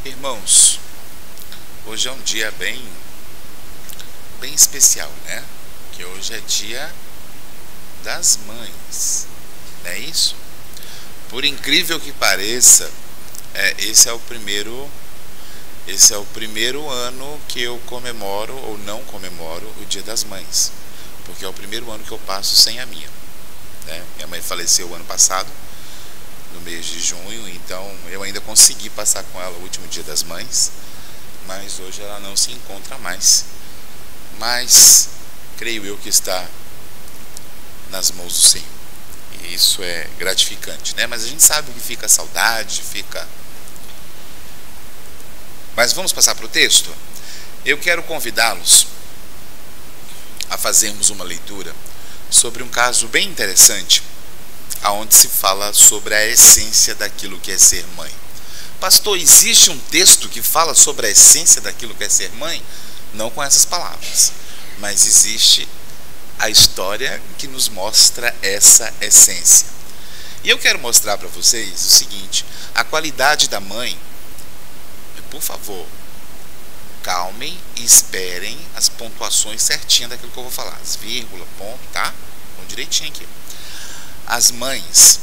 Irmãos, hoje é um dia bem especial, né? Que hoje é dia das mães, não é isso? Por incrível que pareça, esse é o primeiro ano que eu comemoro ou não comemoro o Dia das Mães, porque é o primeiro ano que eu passo sem a minha, né? Minha mãe faleceu ano passado, no mês de junho, então eu ainda consegui passar com ela o último Dia das Mães, mas hoje ela não se encontra mais. Mas creio eu que está nas mãos do Senhor, e isso é gratificante, né? Mas a gente sabe que fica saudade, Mas vamos passar para o texto? Eu quero convidá-los a fazermos uma leitura sobre um caso bem interessante, aonde se fala sobre a essência daquilo que é ser mãe. Pastor, existe um texto que fala sobre a essência daquilo que é ser mãe? Não com essas palavras, mas existe a história que nos mostra essa essência. E eu quero mostrar para vocês o seguinte: a qualidade da mãe. Por favor, calmem e esperem as pontuações certinhas daquilo que eu vou falar, as vírgula, ponto, tá? Vamos direitinho aqui. As mães,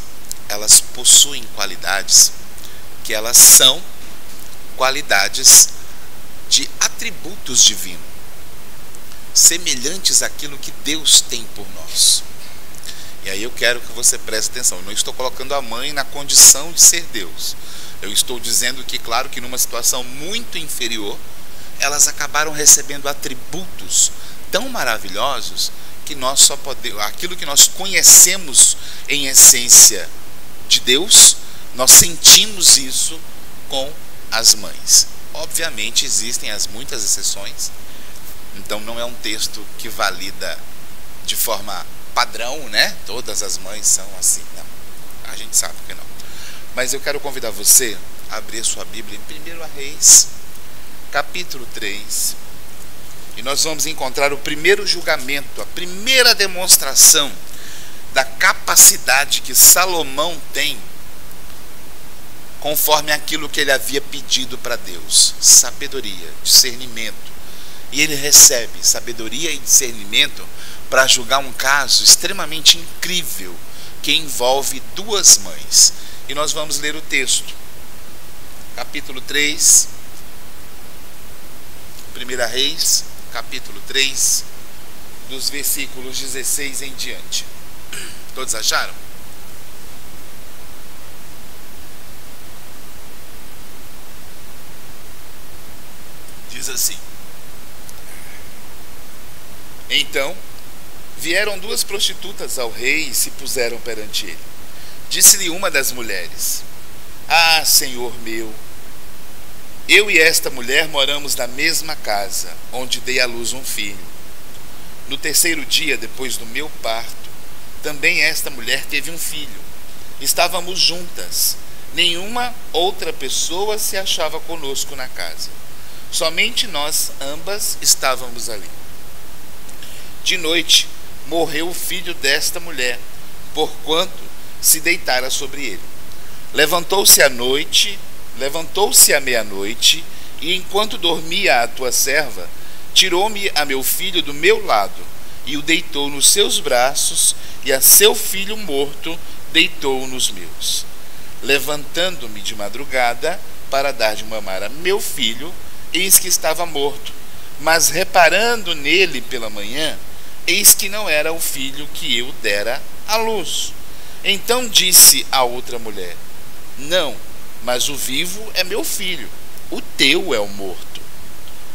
elas possuem qualidades que elas são qualidades de atributos divinos, semelhantes àquilo que Deus tem por nós. E aí eu quero que você preste atenção. Eu não estou colocando a mãe na condição de ser Deus. Eu estou dizendo que, claro, que numa situação muito inferior, elas acabaram recebendo atributos tão maravilhosos que nós só podemos, aquilo que nós conhecemos em essência de Deus, nós sentimos isso com as mães. Obviamente existem as muitas exceções, então não é um texto que valida de forma padrão, né? Todas as mães são assim, não. A gente sabe que não. Mas eu quero convidar você a abrir sua Bíblia em 1 Reis, capítulo 3, e nós vamos encontrar o primeiro julgamento, a primeira demonstração da capacidade que Salomão tem conforme aquilo que ele havia pedido para Deus: sabedoria, discernimento. E ele recebe sabedoria e discernimento para julgar um caso extremamente incrível que envolve duas mães. E nós vamos ler o texto, capítulo 3, 1 Reis, capítulo 3, dos versículos 16 em diante. Todos acharam? Diz assim: Então vieram duas prostitutas ao rei e se puseram perante ele. Disse-lhe uma das mulheres: Ah, senhor meu, eu e esta mulher moramos na mesma casa, onde dei à luz um filho. No terceiro dia, depois do meu parto, também esta mulher teve um filho. Estávamos juntas. Nenhuma outra pessoa se achava conosco na casa. Somente nós ambas estávamos ali. De noite, morreu o filho desta mulher, porquanto se deitara sobre ele. Levantou-se à meia-noite, e enquanto dormia a tua serva, tirou-me a meu filho do meu lado, e o deitou nos seus braços, e a seu filho morto deitou-o nos meus. Levantando-me de madrugada para dar de mamar a meu filho, eis que estava morto, mas reparando nele pela manhã, eis que não era o filho que eu dera à luz. Então disse a outra mulher: Não, mas o vivo é meu filho, o teu é o morto.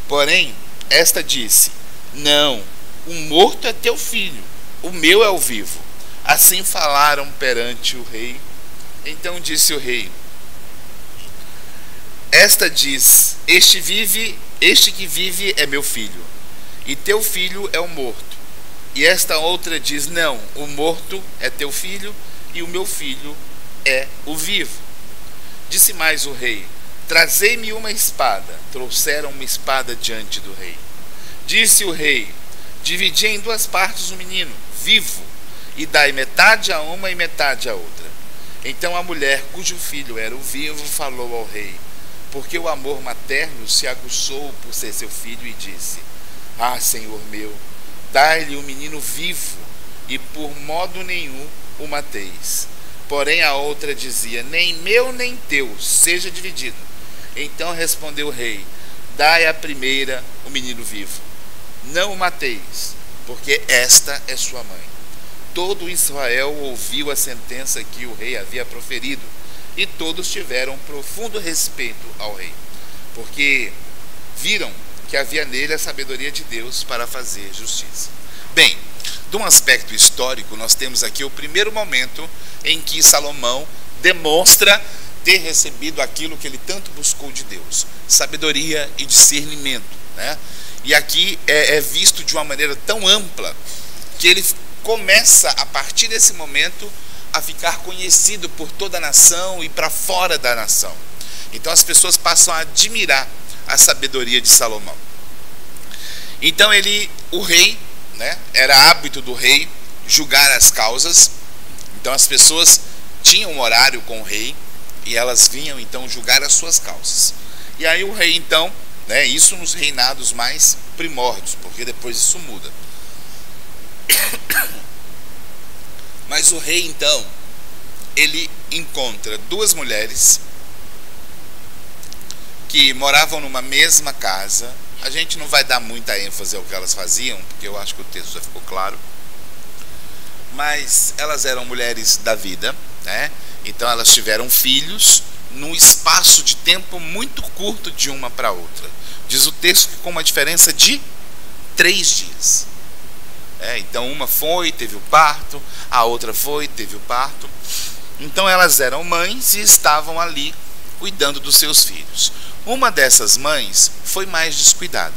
Porém, esta disse: Não, o morto é teu filho, o meu é o vivo. Assim falaram perante o rei. Então disse o rei: Esta diz: Este que vive é meu filho, e teu filho é o morto. E esta outra diz: Não, o morto é teu filho, e o meu filho é o vivo. Disse mais o rei: Trazei-me uma espada. Trouxeram uma espada diante do rei. Disse o rei: Dividi em duas partes o menino, vivo, e dai metade a uma e metade a outra. Então a mulher, cujo filho era o vivo, falou ao rei: porque o amor materno se aguçou por ser seu filho e disse: Ah, Senhor meu, dai-lhe um menino vivo, e por modo nenhum o mateis. Porém a outra dizia: Nem meu nem teu, seja dividido. Então respondeu o rei: Dai à primeira o menino vivo, não o mateis, porque esta é sua mãe. Todo Israel ouviu a sentença que o rei havia proferido, e todos tiveram profundo respeito ao rei, porque viram que havia nele a sabedoria de Deus para fazer justiça. Bem, de um aspecto histórico, nós temos aqui o primeiro momento em que Salomão demonstra ter recebido aquilo que ele tanto buscou de Deus: sabedoria e discernimento, né? E aqui é visto de uma maneira tão ampla que ele começa, a partir desse momento, a ficar conhecido por toda a nação e para fora da nação. Então as pessoas passam a admirar a sabedoria de Salomão. Então o rei, né, era hábito do rei julgar as causas. Então as pessoas tinham um horário com o rei e elas vinham então julgar as suas causas. E aí o rei então, né, isso nos reinados mais primórdios, porque depois isso muda. Mas o rei então, ele encontra duas mulheres que moravam numa mesma casa. A gente não vai dar muita ênfase ao que elas faziam, porque eu acho que o texto já ficou claro. Mas elas eram mulheres da vida, né? Então elas tiveram filhos num espaço de tempo muito curto de uma para outra. Diz o texto que com uma diferença de 3 dias. Então uma foi, teve o parto, a outra foi, teve o parto. Então elas eram mães e estavam ali cuidando dos seus filhos. Uma dessas mães foi mais descuidada.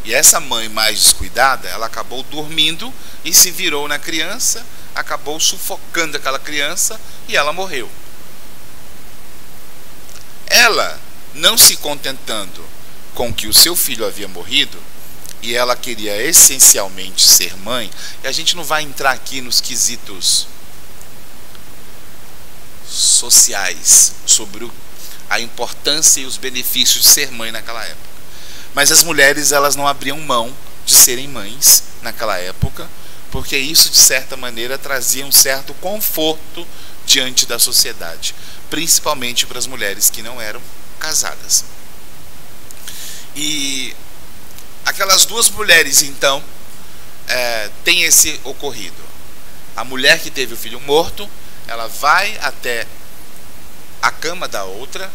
E essa mãe mais descuidada, ela acabou dormindo e se virou na criança, acabou sufocando aquela criança e ela morreu. Ela, não se contentando com que o seu filho havia morrido, e ela queria essencialmente ser mãe, e a gente não vai entrar aqui nos quesitos sociais sobre a importância e os benefícios de ser mãe naquela época. Mas as mulheres, elas não abriam mão de serem mães naquela época, porque isso de certa maneira trazia um certo conforto diante da sociedade, principalmente para as mulheres que não eram casadas. E aquelas duas mulheres então tem esse ocorrido. A mulher que teve o filho morto, ela vai até a cama da outra,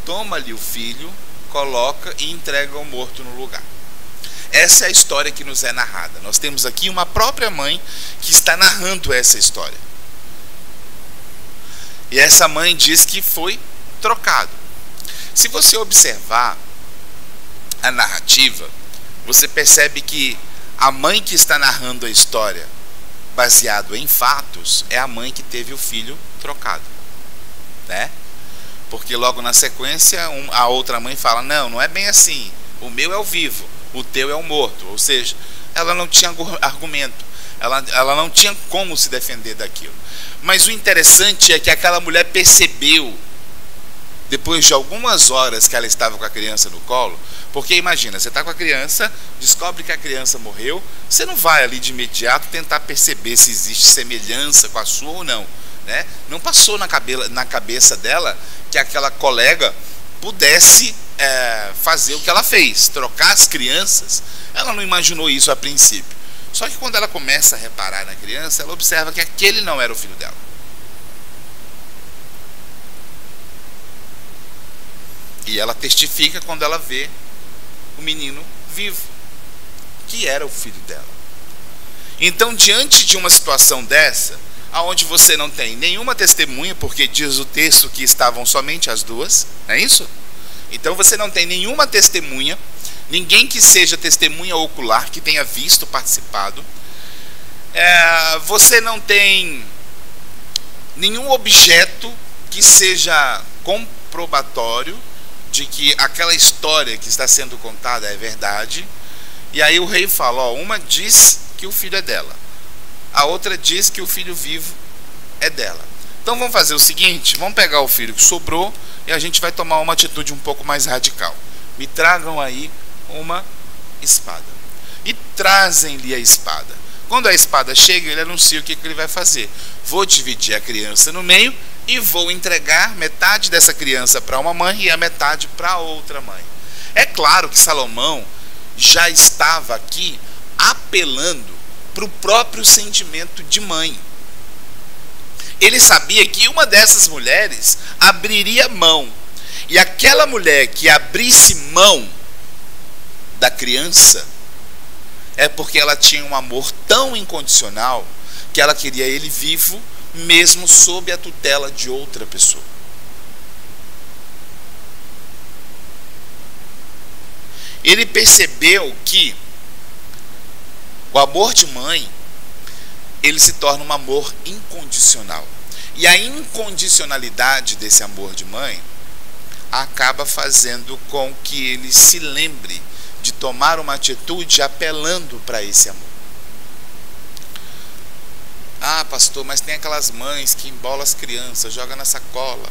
toma-lhe o filho, coloca e entrega o morto no lugar. Essa é a história que nos é narrada. Nós temos aqui uma própria mãe que está narrando essa história. E essa mãe diz que foi trocado. Se você observar a narrativa, você percebe que a mãe que está narrando a história, baseado em fatos, é a mãe que teve o filho trocado, né? Porque logo na sequência a outra mãe fala: não é bem assim, o meu é o vivo, o teu é o morto. Ou seja, ela não tinha argumento, ela não tinha como se defender daquilo. Mas o interessante é que aquela mulher percebeu, depois de algumas horas que ela estava com a criança no colo, porque imagina, você está com a criança, descobre que a criança morreu, você não vai ali de imediato tentar perceber se existe semelhança com a sua ou não, né? Não passou na cabeça dela que aquela colega pudesse fazer o que ela fez, trocar as crianças. Ela não imaginou isso a princípio. Só que quando ela começa a reparar na criança, ela observa que aquele não era o filho dela. E ela testifica quando ela vê o menino vivo, que era o filho dela. Então, diante de uma situação dessa, aonde você não tem nenhuma testemunha, porque diz o texto que estavam somente as duas, não é isso? Então você não tem nenhuma testemunha, ninguém que seja testemunha ocular, que tenha visto, participado. Você não tem nenhum objeto que seja comprobatório de que aquela história que está sendo contada é verdade. E aí o rei fala: uma diz que o filho é dela, a outra diz que o filho vivo é dela. Então vamos fazer o seguinte, vamos pegar o filho que sobrou e a gente vai tomar uma atitude um pouco mais radical. Me tragam aí uma espada. E trazem-lhe a espada. Quando a espada chega, ele anuncia o que ele vai fazer. Vou dividir a criança no meio e vou entregar metade dessa criança para uma mãe e a metade para outra mãe. É claro que Salomão já estava aqui apelando para o próprio sentimento de mãe. Ele sabia que uma dessas mulheres abriria mão. E aquela mulher que abrisse mão da criança é porque ela tinha um amor tão incondicional que ela queria ele vivo, mesmo sob a tutela de outra pessoa. Ele percebeu que o amor de mãe, ele se torna um amor incondicional. E a incondicionalidade desse amor de mãe acaba fazendo com que ele se lembre de tomar uma atitude apelando para esse amor. Ah, pastor, mas tem aquelas mães que embolam as crianças, joga na sacola,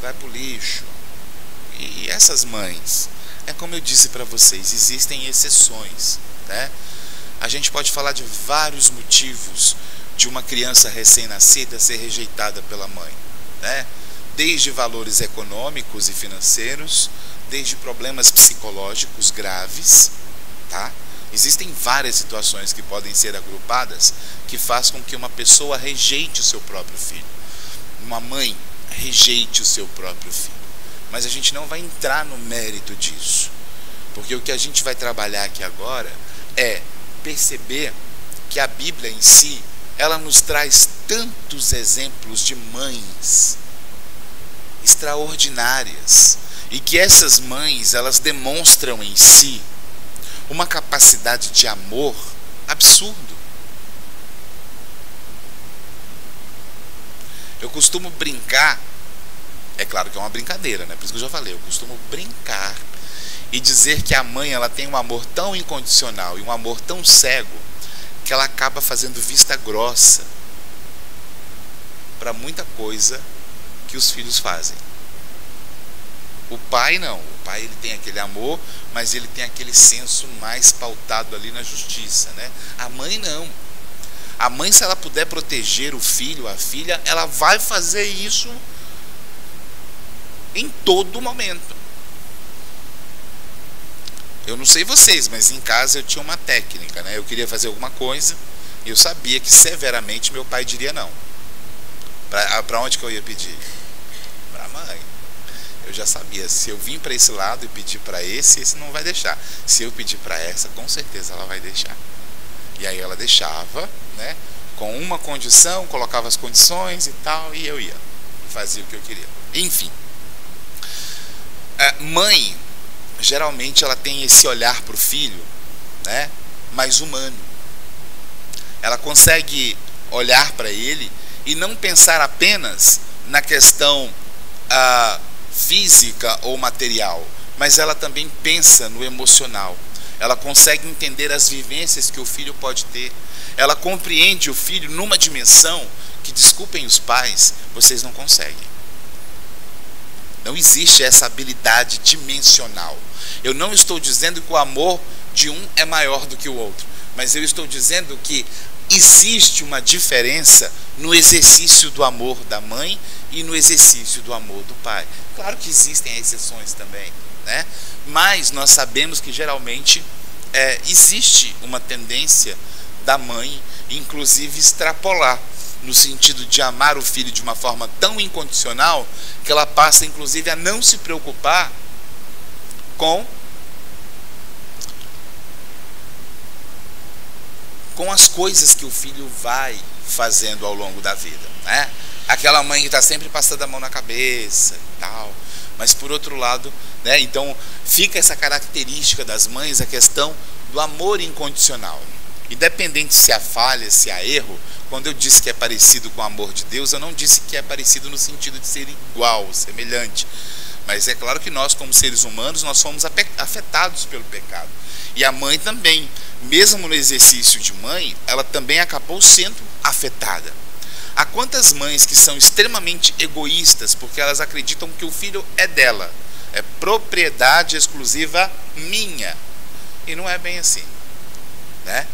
vai pro lixo. E essas mães, é como eu disse para vocês, existem exceções, né? A gente pode falar de vários motivos de uma criança recém-nascida ser rejeitada pela mãe, né? Desde valores econômicos e financeiros, desde problemas psicológicos graves, tá? Existem várias situações que podem ser agrupadas que faz com que uma pessoa rejeite o seu próprio filho. Uma mãe rejeite o seu próprio filho. Mas a gente não vai entrar no mérito disso, porque o que a gente vai trabalhar aqui agora é perceber que a Bíblia em si, ela nos traz tantos exemplos de mães extraordinárias, e que essas mães, elas demonstram em si uma capacidade de amor absurdo. Eu costumo brincar, é claro que é uma brincadeira, né? Por isso que eu já falei, eu costumo brincar e dizer que a mãe, ela tem um amor tão incondicional e um amor tão cego que ela acaba fazendo vista grossa para muita coisa que os filhos fazem. O pai não, o pai ele tem aquele amor, mas ele tem aquele senso mais pautado ali na justiça, né? A mãe não. A mãe, se ela puder proteger o filho, a filha, ela vai fazer isso em todo momento. Eu não sei vocês, mas em casa eu tinha uma técnica, né? Eu queria fazer alguma coisa e eu sabia que severamente meu pai diria não. Para onde que eu ia pedir? Para a mãe. Eu já sabia, se eu vim para esse lado e pedir para esse não vai deixar. Se eu pedir para essa, com certeza ela vai deixar. E aí ela deixava, né? Com uma condição, colocava as condições e tal, e eu ia. Fazia o que eu queria. Enfim. Mãe, geralmente ela tem esse olhar para o filho, né? Mais humano. Ela consegue olhar para ele e não pensar apenas na questão física ou material, mas ela também pensa no emocional. Ela consegue entender as vivências que o filho pode ter. Ela compreende o filho numa dimensão que, desculpem os pais, vocês não conseguem. Não existe essa habilidade dimensional. Eu não estou dizendo que o amor de um é maior do que o outro, mas eu estou dizendo que existe uma diferença no exercício do amor da mãe e no exercício do amor do pai. Claro que existem exceções também, né? Mas nós sabemos que geralmente existe uma tendência da mãe, inclusive, extrapolar, no sentido de amar o filho de uma forma tão incondicional que ela passa, inclusive, a não se preocupar com as coisas que o filho vai fazendo ao longo da vida, né? Aquela mãe que está sempre passando a mão na cabeça e tal. Mas por outro lado, né, então fica essa característica das mães, a questão do amor incondicional. Independente se há falha, se há erro, quando eu disse que é parecido com o amor de Deus, eu não disse que é parecido no sentido de ser igual, semelhante. Mas é claro que nós, como seres humanos, nós somos afetados pelo pecado. E a mãe também, mesmo no exercício de mãe, ela também acabou sendo afetada. Há quantas mães que são extremamente egoístas porque elas acreditam que o filho é dela, é propriedade exclusiva minha, e não é bem assim, né?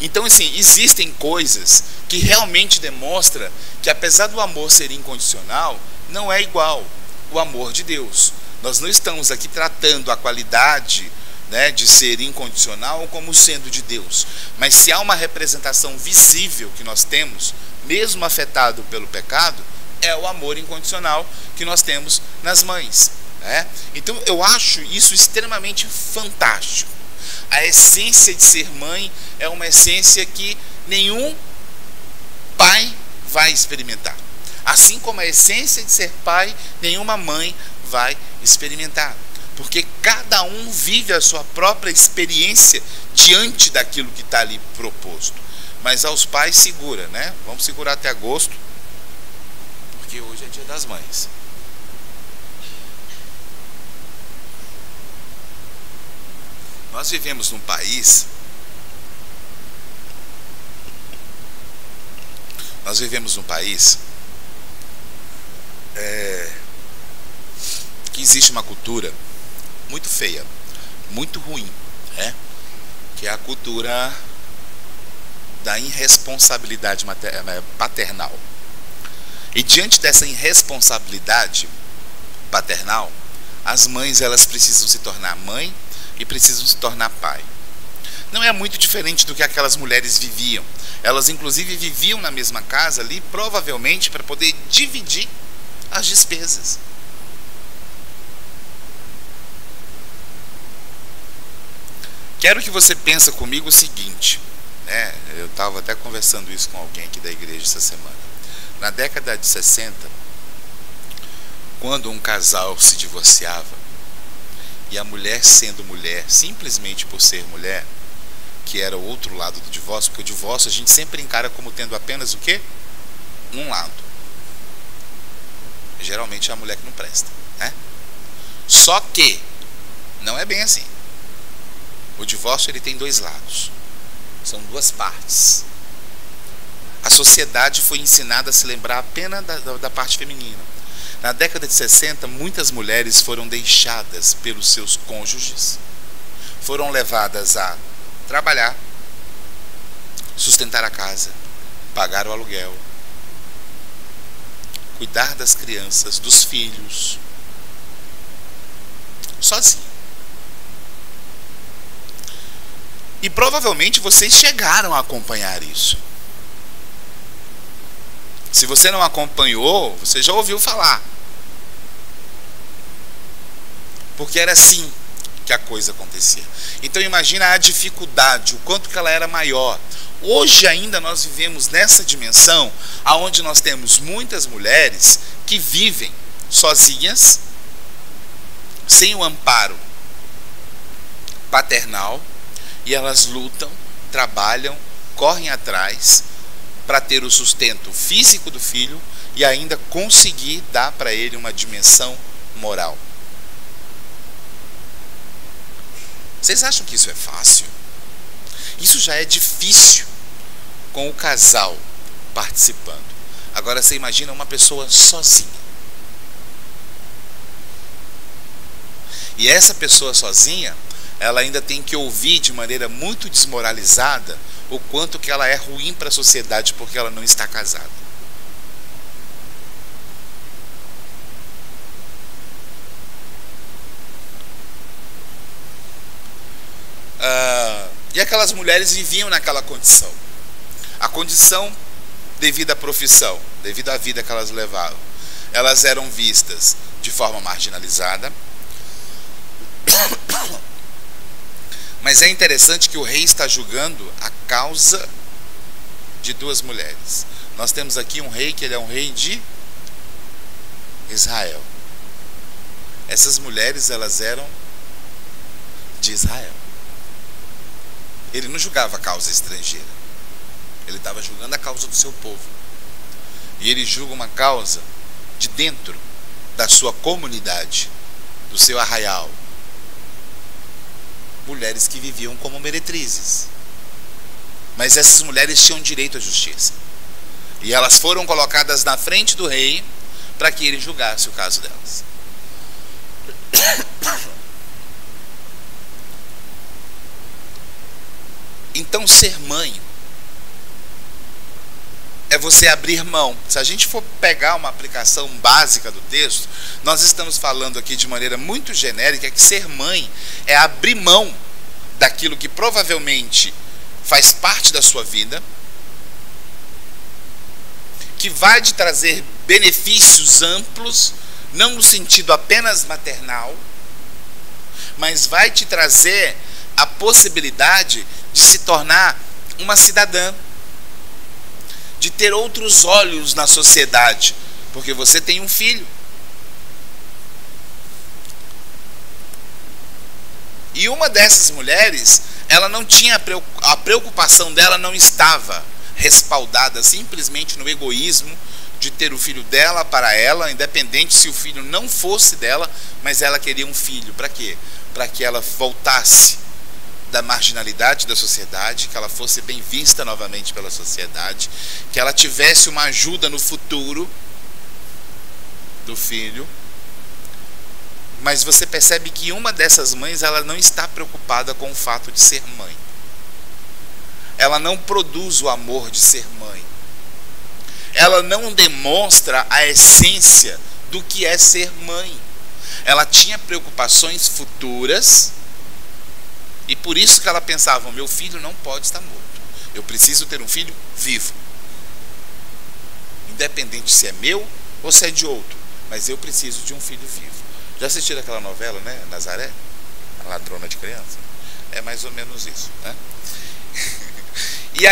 Então, assim, existem coisas que realmente demonstram que, apesar do amor ser incondicional, não é igual o amor de Deus. Nós não estamos aqui tratando a qualidade, né, de ser incondicional como sendo de Deus. Mas se há uma representação visível que nós temos, mesmo afetado pelo pecado, é o amor incondicional que nós temos nas mães, né? Então eu acho isso extremamente fantástico. A essência de ser mãe é uma essência que nenhum pai vai experimentar. Assim como a essência de ser pai, nenhuma mãe vai experimentar. Porque cada um vive a sua própria experiência diante daquilo que está ali proposto. Mas aos pais segura, né? Vamos segurar até agosto, porque hoje é Dia das Mães. Nós vivemos num país, que existe uma cultura muito feia, muito ruim, né? Que é a cultura da irresponsabilidade paternal. E diante dessa irresponsabilidade paternal, as mães, elas precisam se tornar mãe e precisam se tornar pai. Não é muito diferente do que aquelas mulheres viviam. Elas inclusive viviam na mesma casa ali, provavelmente para poder dividir as despesas. Quero que você pense comigo o seguinte, né? Eu estava até conversando isso com alguém aqui da igreja essa semana. Na década de 60, quando um casal se divorciava, e a mulher sendo mulher, simplesmente por ser mulher, que era o outro lado do divórcio, porque o divórcio a gente sempre encara como tendo apenas o quê? Um lado. Geralmente é a mulher que não presta, né? Só que não é bem assim. O divórcio, ele tem dois lados. São duas partes. A sociedade foi ensinada a se lembrar apenas da parte feminina. Na década de 60, muitas mulheres foram deixadas pelos seus cônjuges, foram levadas a trabalhar, sustentar a casa, pagar o aluguel, cuidar das crianças, dos filhos, sozinho. E provavelmente vocês chegaram a acompanhar isso. Se você não acompanhou, você já ouviu falar. Porque era assim que a coisa acontecia. Então imagina a dificuldade, o quanto que ela era maior. Hoje ainda nós vivemos nessa dimensão, aonde nós temos muitas mulheres que vivem sozinhas, sem o amparo paternal, e elas lutam, trabalham, correm atrás para ter o sustento físico do filho e ainda conseguir dar para ele uma dimensão moral. Vocês acham que isso é fácil? Isso já é difícil com o casal participando. Agora você imagina uma pessoa sozinha. E essa pessoa sozinha, ela ainda tem que ouvir de maneira muito desmoralizada o quanto que ela é ruim para a sociedade porque ela não está casada. E aquelas mulheres viviam naquela condição. A condição devido à profissão, devido à vida que elas levavam. Elas eram vistas de forma marginalizada. Mas é interessante que o rei está julgando a causa de duas mulheres. Nós temos aqui um rei que ele é um rei de Israel. Essas mulheres, elas eram de Israel. Ele não julgava a causa estrangeira. Ele estava julgando a causa do seu povo. E ele julga uma causa de dentro da sua comunidade, do seu arraial. Mulheres que viviam como meretrizes. Mas essas mulheres tinham direito à justiça. E elas foram colocadas na frente do rei para que ele julgasse o caso delas. Então, ser mãe é você abrir mão. Se a gente for pegar uma aplicação básica do texto, nós estamos falando aqui de maneira muito genérica que ser mãe é abrir mão daquilo que provavelmente faz parte da sua vida, que vai te trazer benefícios amplos, não no sentido apenas maternal, mas vai te trazer a possibilidade de se tornar uma cidadã, de ter outros olhos na sociedade, porque você tem um filho. E uma dessas mulheres, ela não tinha, a preocupação dela não estava respaldada simplesmente no egoísmo de ter o filho dela para ela, independente se o filho não fosse dela, mas ela queria um filho. Para quê? Para que ela voltasse da marginalidade da sociedade, que ela fosse bem vista novamente pela sociedade, que ela tivesse uma ajuda no futuro do filho. Mas você percebe que uma dessas mães, ela não está preocupada com o fato de ser mãe. Ela não produz o amor de ser mãe. Ela não demonstra a essência do que é ser mãe. Ela tinha preocupações futuras, e por isso que ela pensava: meu filho não pode estar morto, eu preciso ter um filho vivo, independente se é meu ou se é de outro, mas eu preciso de um filho vivo. Já assistiram aquela novela, né, Nazaré? A ladrona de criança? É mais ou menos isso, né? E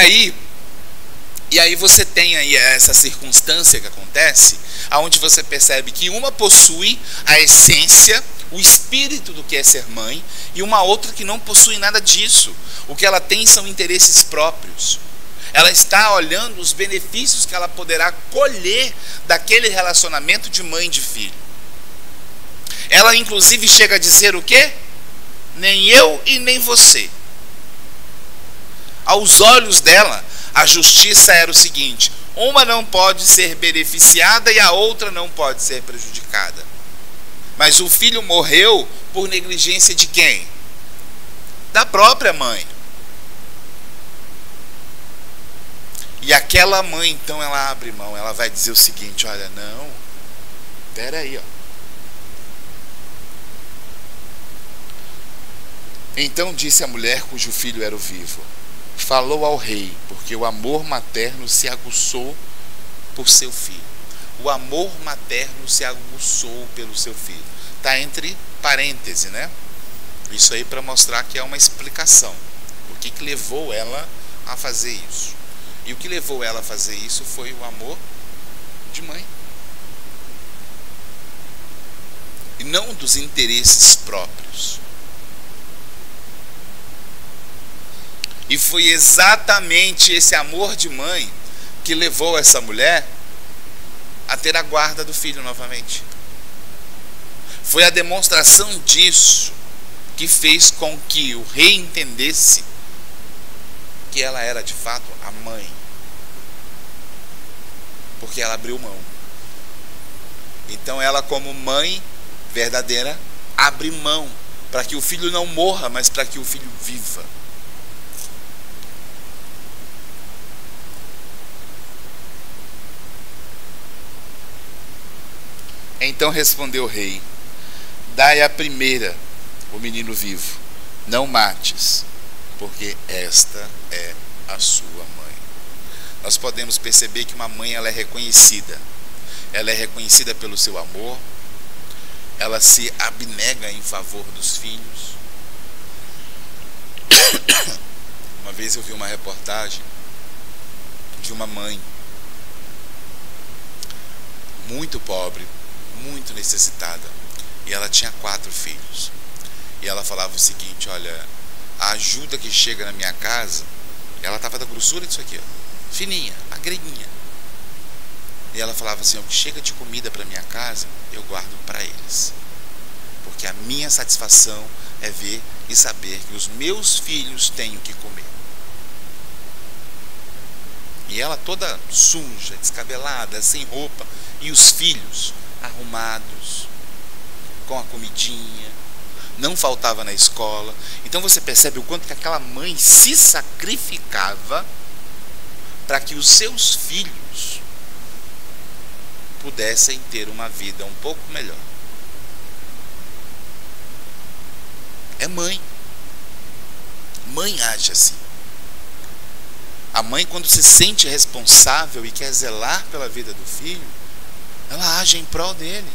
aí você tem aí essa circunstância que acontece, aonde você percebe que uma possui a essência, o espírito do que é ser mãe, e uma outra que não possui nada disso. O que ela tem são interesses próprios. Ela está olhando os benefícios que ela poderá colher daquele relacionamento de mãe e de filho. Ela inclusive chega a dizer o quê? Nem eu e nem você. Aos olhos dela, a justiça era o seguinte: uma não pode ser beneficiada e a outra não pode ser prejudicada. Mas o filho morreu por negligência de quem? Da própria mãe. E aquela mãe, então, ela abre mão, ela vai dizer o seguinte: olha, não, espera aí, ó. Então disse a mulher cujo filho era o vivo: falou ao rei, porque o amor materno se aguçou por seu filho. O amor materno se aguçou pelo seu filho. Está entre parênteses, né? Isso aí para mostrar que é uma explicação. O que levou ela a fazer isso? E o que levou ela a fazer isso foi o amor de mãe. E não dos interesses próprios. E foi exatamente esse amor de mãe que levou essa mulher a ter a guarda do filho novamente. Foi a demonstração disso que fez com que o rei entendesse que ela era de fato a mãe. Porque ela abriu mão. Então ela, como mãe verdadeira, abre mão para que o filho não morra, mas para que o filho viva. Então respondeu o rei: dai a primeira o menino vivo, não mates, porque esta é a sua mãe. Nós podemos perceber que uma mãe, ela é reconhecida. Ela é reconhecida pelo seu amor. Ela se abnega em favor dos filhos. Uma vez eu vi uma reportagem de uma mãe muito pobre, muito necessitada, e ela tinha 4 filhos, e ela falava o seguinte: olha, a ajuda que chega na minha casa, ela estava da grossura disso aqui, ó, fininha, magrinha, e ela falava assim: o que chega de comida para minha casa, eu guardo para eles, porque a minha satisfação é ver e saber que os meus filhos têm o que comer. E ela toda suja, descabelada, sem roupa, e os filhos arrumados, com a comidinha, não faltava na escola. Então você percebe o quanto que aquela mãe se sacrificava para que os seus filhos pudessem ter uma vida um pouco melhor. É mãe. Mãe age assim. A mãe, quando se sente responsável e quer zelar pela vida do filho, ela age em prol dele.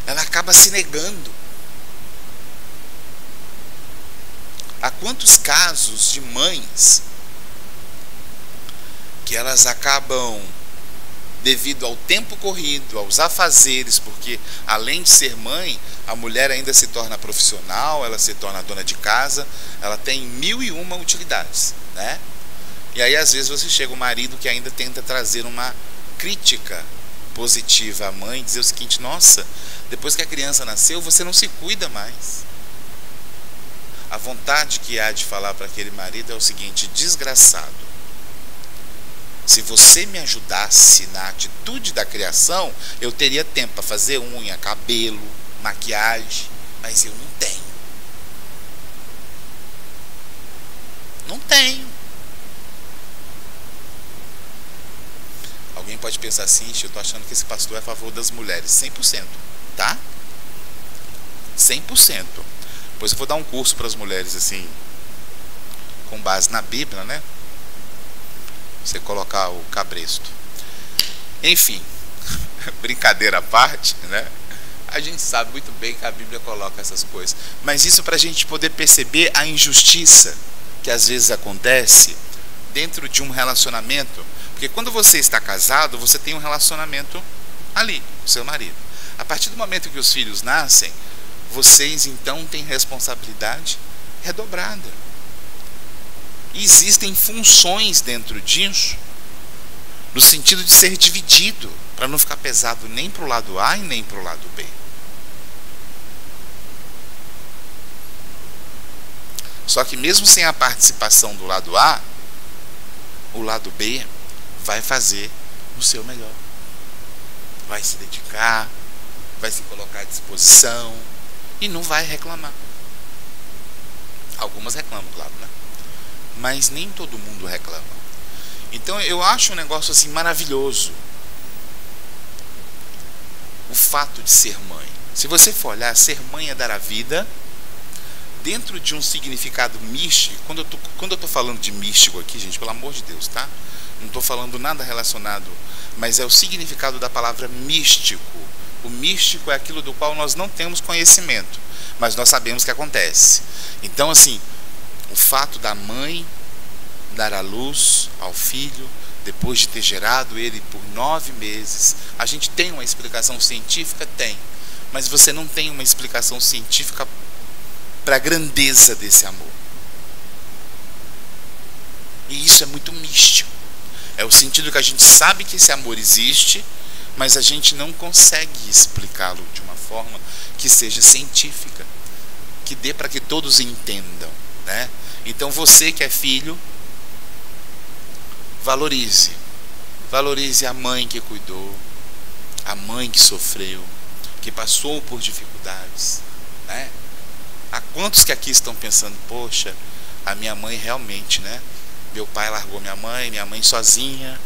Ela acaba se negando. Há quantos casos de mães que elas acabam, devido ao tempo corrido, aos afazeres, porque além de ser mãe, a mulher ainda se torna profissional, ela se torna dona de casa, ela tem 1001 utilidades, né? E aí às vezes você chega o marido que ainda tenta trazer uma crítica positiva à mãe, dizer o seguinte: nossa, depois que a criança nasceu, você não se cuida mais. A vontade que há de falar para aquele marido é o seguinte: desgraçado, se você me ajudasse na atitude da criação, eu teria tempo para fazer unha, cabelo, maquiagem, mas eu não tenho. Não tenho. Alguém pode pensar assim: eu estou achando que esse pastor é a favor das mulheres. 100%, tá? 100%. Depois eu vou dar um curso para as mulheres assim, com base na Bíblia, né? Você colocar o cabresto. Enfim, brincadeira à parte, né? A gente sabe muito bem que a Bíblia coloca essas coisas. Mas isso para a gente poder perceber a injustiça que às vezes acontece dentro de um relacionamento. Porque quando você está casado, você tem um relacionamento ali, com seu marido. A partir do momento que os filhos nascem, vocês então têm responsabilidade redobrada. E existem funções dentro disso, no sentido de ser dividido, para não ficar pesado nem para o lado A e nem para o lado B. Só que mesmo sem a participação do lado A, o lado B vai fazer o seu melhor. Vai se dedicar, vai se colocar à disposição e não vai reclamar. Algumas reclamam, claro, né? Mas nem todo mundo reclama. Então eu acho um negócio assim maravilhoso o fato de ser mãe. Se você for olhar, ser mãe é dar a vida dentro de um significado místico. Quando eu tô falando de místico aqui, gente, pelo amor de Deus, tá? Não estou falando nada relacionado, mas é o significado da palavra místico. O místico é aquilo do qual nós não temos conhecimento, mas nós sabemos que acontece. Então, assim, o fato da mãe dar à luz ao filho, depois de ter gerado ele por 9 meses, a gente tem uma explicação científica? Tem. Mas você não tem uma explicação científica para a grandeza desse amor. E isso é muito místico. É o sentido que a gente sabe que esse amor existe, mas a gente não consegue explicá-lo de uma forma que seja científica, que dê para que todos entendam, né? Então você que é filho, valorize a mãe que cuidou, a mãe que sofreu, que passou por dificuldades, né? Há quantos que aqui estão pensando: poxa, a minha mãe realmente, né? Meu pai largou minha mãe sozinha,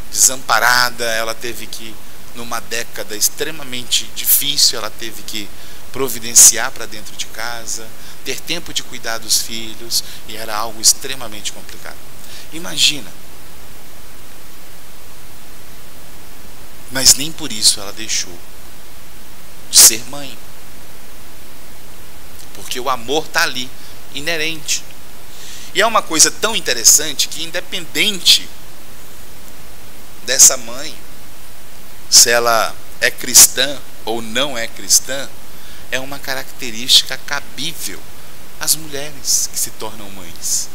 desamparada, ela teve que, numa década extremamente difícil, ela teve que providenciar para dentro de casa, ter tempo de cuidar dos filhos, e era algo extremamente complicado. Imagina. Mas nem por isso ela deixou de ser mãe. Porque o amor está ali, inerente. E é uma coisa tão interessante que, independente dessa mãe, se ela é cristã ou não é cristã, é uma característica cabível às mulheres que se tornam mães.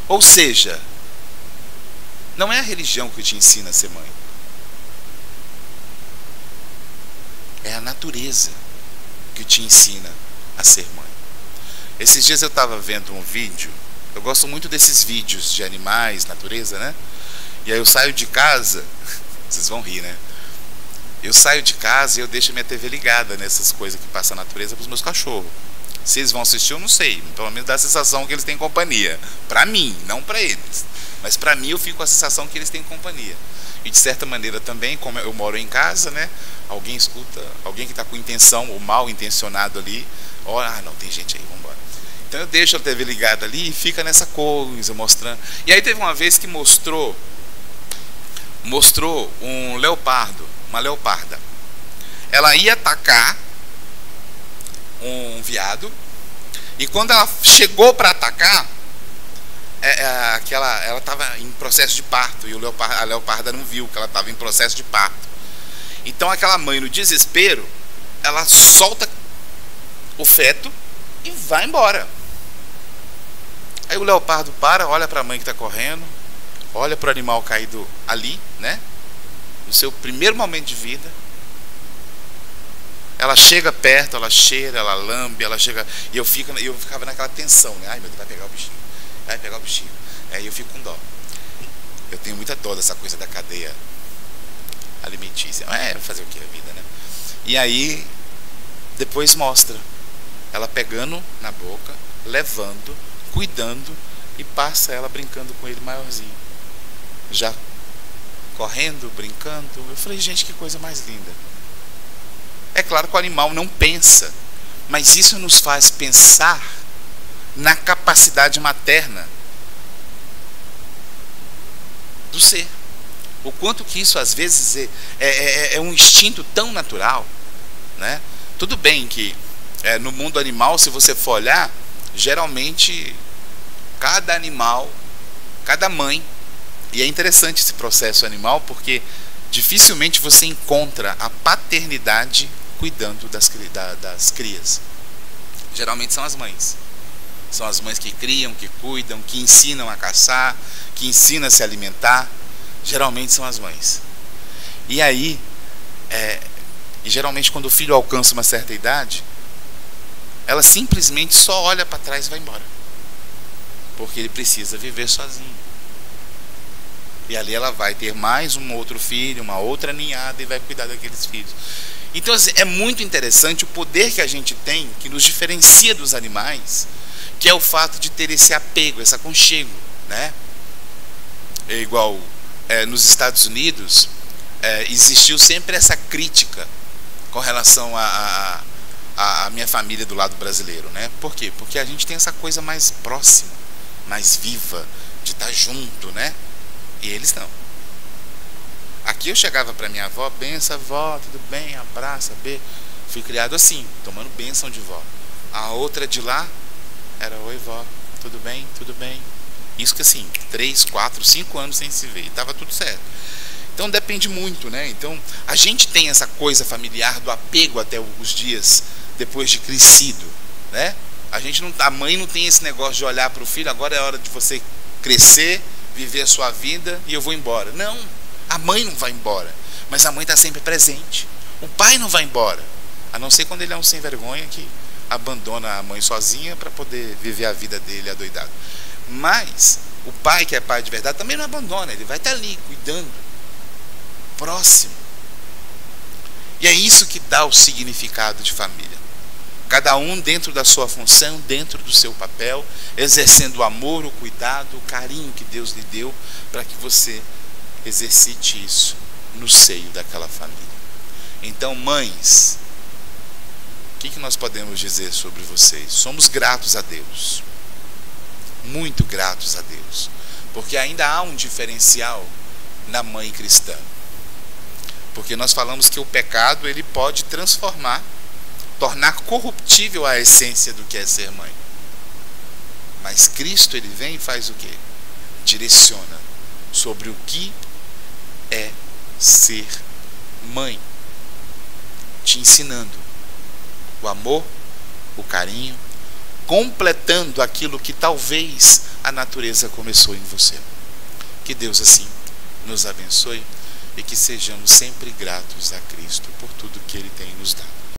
Ou seja, não é a religião que te ensina a ser mãe. É a natureza que te ensina a ser mãe. Esses dias eu estava vendo um vídeo Eu gosto muito desses vídeos de animais, natureza, né? E aí eu saio de casa, vocês vão rir, né? Eu saio de casa e eu deixo minha TV ligada nessas coisas que passam na natureza para os meus cachorros. Se eles vão assistir, eu não sei. Pelo menos dá a sensação que eles têm companhia. Para mim, não para eles. Mas para mim eu fico com a sensação que eles têm companhia. E de certa maneira também, como eu moro em casa, né? Alguém escuta, alguém que está com intenção ou mal intencionado ali, olha, não, tem gente aí, vamos embora. Então eu deixo a TV ligada ali e fica nessa coisa, mostrando. E aí teve uma vez que mostrou um leopardo, uma leoparda. Ela ia atacar um veado, e quando ela chegou para atacar, ela estava em processo de parto, e a leoparda não viu que ela estava em processo de parto. Então aquela mãe, no desespero, ela solta o feto e vai embora. Aí o leopardo para, olha para a mãe que está correndo, olha para o animal caído ali, né? No seu primeiro momento de vida. Ela chega perto, ela cheira, ela lambe, ela chega. E eu ficava naquela tensão, né? Ai meu Deus, vai pegar o bichinho. Vai pegar o bichinho. Aí eu fico com dó. Eu tenho muita dó dessa coisa da cadeia alimentícia. Fazer o que a vida, né? E aí, depois mostra ela pegando na boca, levando, cuidando, e passa ela brincando com ele maiorzinho. Já correndo, brincando. Eu falei, gente, que coisa mais linda. É claro que o animal não pensa, mas isso nos faz pensar na capacidade materna do ser. O quanto que isso às vezes é um instinto tão natural, né? Tudo bem que no mundo animal, se você for olhar, geralmente cada animal, cada mãe, e é interessante esse processo animal porque dificilmente você encontra a paternidade cuidando das crias. Geralmente são as mães. São as mães que criam, que cuidam, que ensinam a caçar, que ensinam a se alimentar. Geralmente são as mães. E aí, e geralmente quando o filho alcança uma certa idade, ela simplesmente só olha para trás e vai embora. Porque ele precisa viver sozinho. E ali ela vai ter mais um outro filho, uma outra ninhada, e vai cuidar daqueles filhos. Então assim, é muito interessante o poder que a gente tem, que nos diferencia dos animais, que é o fato de ter esse apego, esse aconchego, né? É igual nos Estados Unidos, existiu sempre essa crítica com relação a minha família do lado brasileiro, né? Por quê? Porque a gente tem essa coisa mais próxima, mais viva, de estar junto, né? E eles não. Aqui eu chegava para minha avó, benção, vó, tudo bem, abraça, beijo. Fui criado assim, tomando bênção de vó. A outra de lá era, oi vó, tudo bem, tudo bem. Isso que assim, 3, 4, 5 anos sem se ver, e tava tudo certo. Então depende muito, né? Então a gente tem essa coisa familiar do apego até os dias depois de crescido, né? A mãe não tem esse negócio de olhar para o filho, agora é hora de você crescer, viver a sua vida e eu vou embora. Não, a mãe não vai embora, mas a mãe está sempre presente. O pai não vai embora, a não ser quando ele é um sem vergonha que abandona a mãe sozinha para poder viver a vida dele adoidado. Mas o pai, que é pai de verdade, também não abandona, ele vai estar ali cuidando, próximo. E é isso que dá o significado de família. Cada um dentro da sua função, dentro do seu papel, exercendo o amor, o cuidado, o carinho que Deus lhe deu para que você exercite isso no seio daquela família. Então, mães, o que nós podemos dizer sobre vocês? Somos gratos a Deus, muito gratos a Deus, porque ainda há um diferencial na mãe cristã. Porque nós falamos que o pecado ele pode transformar, tornar corruptível a essência do que é ser mãe. Mas Cristo ele vem e faz o quê? Direciona sobre o que é ser mãe, te ensinando o amor, o carinho, completando aquilo que talvez a natureza começou em você. Que Deus assim nos abençoe e que sejamos sempre gratos a Cristo por tudo que Ele tem nos dado.